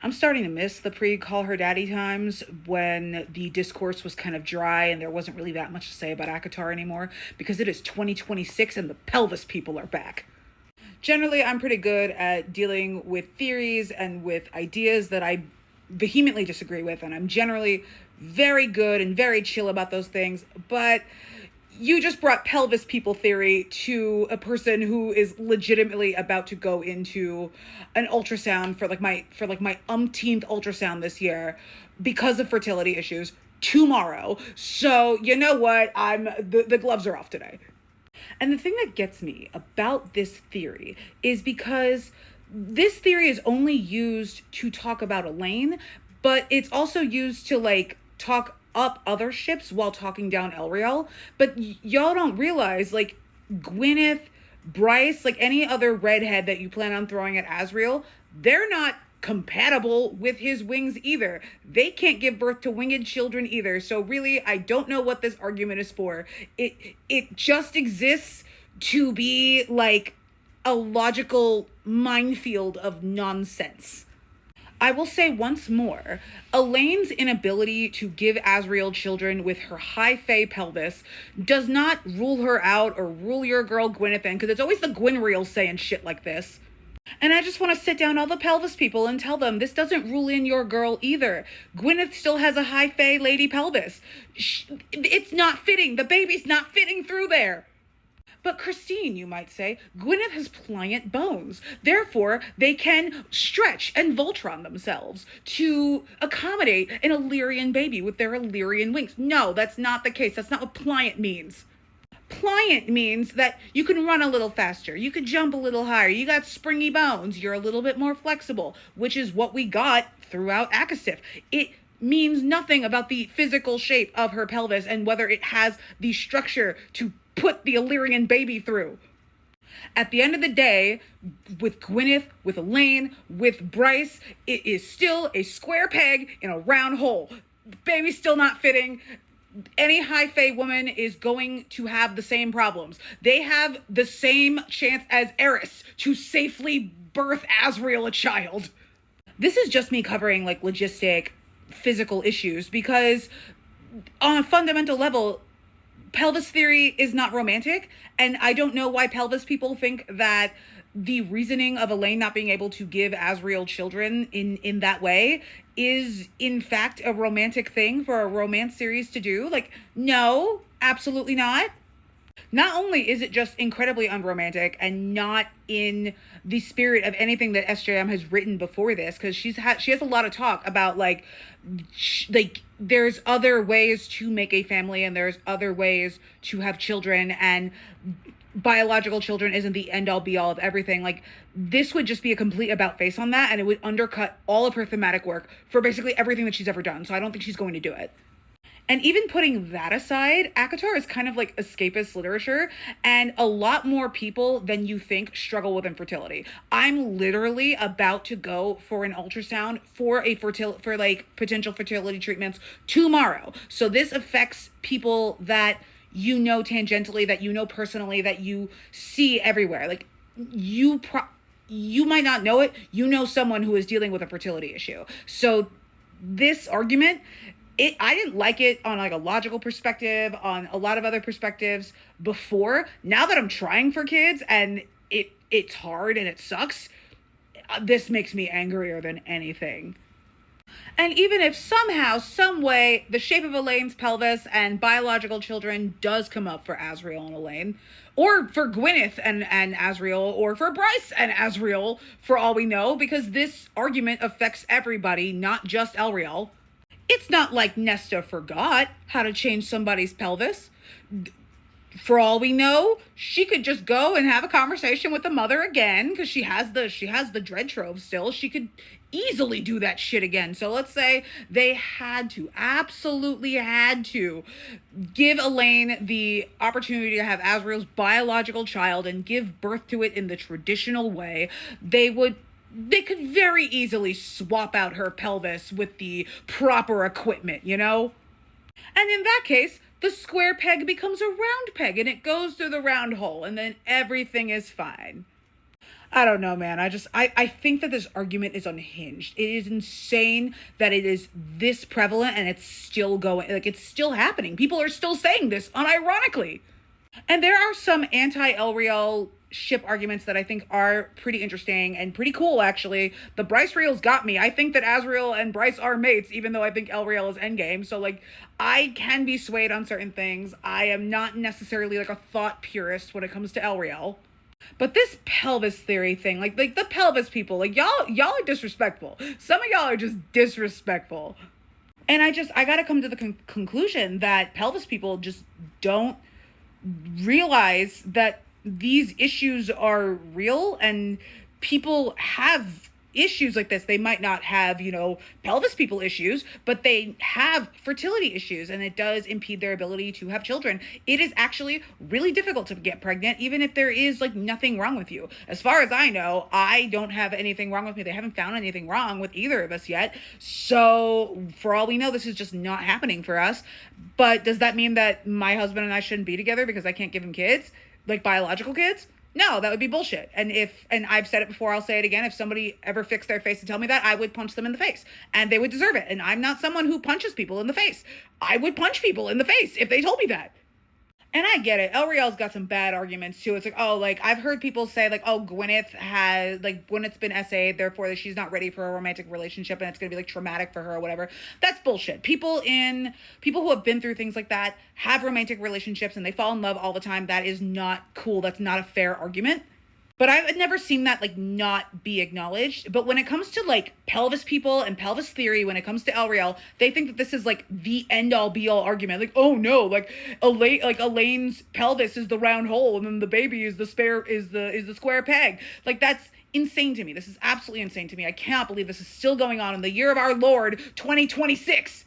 I'm starting to miss the pre-call her daddy times when the discourse was kind of dry and there wasn't really that much to say about ACOTAR anymore, because it is 2026 and the pelvis people are back. Generally, I'm pretty good at dealing with theories and with ideas that I vehemently disagree with, and I'm generally very good and very chill about those things, but you just brought pelvis people theory to a person who is legitimately about to go into an ultrasound for my umpteenth ultrasound this year because of fertility issues tomorrow. So you know what? The gloves are off today. And the thing that gets me about this theory is because this theory is only used to talk about Elaine, but it's also used to talk up other ships while talking down Elriel. But y'all don't realize, Gwyneth, Bryce, any other redhead that you plan on throwing at Asriel, they're not compatible with his wings either. They can't give birth to winged children either. So really, I don't know what this argument is for. It just exists to be a logical minefield of nonsense. I will say once more, Elaine's inability to give Asriel children with her high fae pelvis does not rule her out or rule your girl Gwyneth in, because it's always the Gwynreal saying shit like this. And I just want to sit down all the pelvis people and tell them this doesn't rule in your girl either. Gwyneth still has a high fae lady pelvis. It's not fitting. The baby's not fitting through there. But Christine, you might say, Gwyneth has pliant bones. Therefore, they can stretch and Voltron themselves to accommodate an Illyrian baby with their Illyrian wings. No, that's not the case. That's not what pliant means. Pliant means that you can run a little faster. You can jump a little higher. You got springy bones. You're a little bit more flexible, which is what we got throughout Akasif. It means nothing about the physical shape of her pelvis and whether it has the structure to put the Illyrian baby through. At the end of the day, with Gwyneth, with Elaine, with Bryce, it is still a square peg in a round hole. Baby's still not fitting. Any high fae woman is going to have the same problems. They have the same chance as Eris to safely birth Asriel a child. This is just me covering logistic, physical issues, because on a fundamental level, pelvis theory is not romantic, and I don't know why pelvis people think that the reasoning of Elaine not being able to give Asriel children in that way is in fact a romantic thing for a romance series to do. No, absolutely not. Not only is it just incredibly unromantic and not in the spirit of anything that SJM has written before this, because she has a lot of talk about there's other ways to make a family and there's other ways to have children, and biological children isn't the end all be all of everything. This would just be a complete about face on that, and it would undercut all of her thematic work for basically everything that she's ever done. So I don't think she's going to do it. And even putting that aside, ACOTAR is kind of escapist literature, and a lot more people than you think struggle with infertility. I'm literally about to go for an ultrasound for potential fertility treatments tomorrow. So this affects people that you know tangentially, that you know personally, that you see everywhere. You might not know it. You know someone who is dealing with a fertility issue. So this argument, I didn't like it on a logical perspective, on a lot of other perspectives before. Now that I'm trying for kids and it's hard and it sucks, this makes me angrier than anything. And even if somehow, some way, the shape of Elaine's pelvis and biological children does come up for Asriel and Elaine, or for Gwyneth and Asriel, or for Bryce and Asriel, for all we know, because this argument affects everybody, not just Elriel. It's not like Nesta forgot how to change somebody's pelvis. For all we know, she could just go and have a conversation with the mother again, because she has the dread trove still. She could easily do that shit again. So let's say they absolutely had to give Elaine the opportunity to have Asriel's biological child and give birth to it in the traditional way. They could very easily swap out her pelvis with the proper equipment, you know? And in that case, the square peg becomes a round peg and it goes through the round hole, and then everything is fine. I don't know, man. I think that this argument is unhinged. It is insane that it is this prevalent and it's still going, like, it's still happening. People are still saying this unironically. And there are some anti Elriel ship arguments that I think are pretty interesting and pretty cool, actually. The Bryce reels got me. I think that Azriel and Bryce are mates, even though I think Elriel is endgame. So, like, I can be swayed on certain things. I am not necessarily, like, a thought purist when it comes to Elriel. But this pelvis theory thing, like the pelvis people, like y'all are disrespectful. Some of y'all are just disrespectful. And I got to come to the conclusion that pelvis people just don't realize that these issues are real and people have issues like this. They might not have, pelvis people issues, but they have fertility issues and it does impede their ability to have children. It is actually really difficult to get pregnant, even if there is like nothing wrong with you. As far as I know, I don't have anything wrong with me. They haven't found anything wrong with either of us yet. So for all we know, this is just not happening for us. But does that mean that my husband and I shouldn't be together because I can't give him kids, like biological kids? No, that would be bullshit. And I've said it before, I'll say it again. If somebody ever fixed their face to tell me that, I would punch them in the face and they would deserve it. And I'm not someone who punches people in the face. I would punch people in the face if they told me that. And I get it. Elriel's got some bad arguments too. It's like, oh, like I've heard people say like, oh, Gwyneth's been SA'd, therefore that she's not ready for a romantic relationship and it's gonna be like traumatic for her or whatever. That's bullshit. People who have been through things like that have romantic relationships and they fall in love all the time. That is not cool. That's not a fair argument. But I've never seen that like not be acknowledged. But when it comes to like pelvis people and pelvis theory, when it comes to Elriel, they think that this is like the end all be all argument. Like, oh no, like Elaine's pelvis is the round hole and then the baby is the square peg. Like that's insane to me. This is absolutely insane to me. I cannot believe this is still going on in the year of our Lord 2026.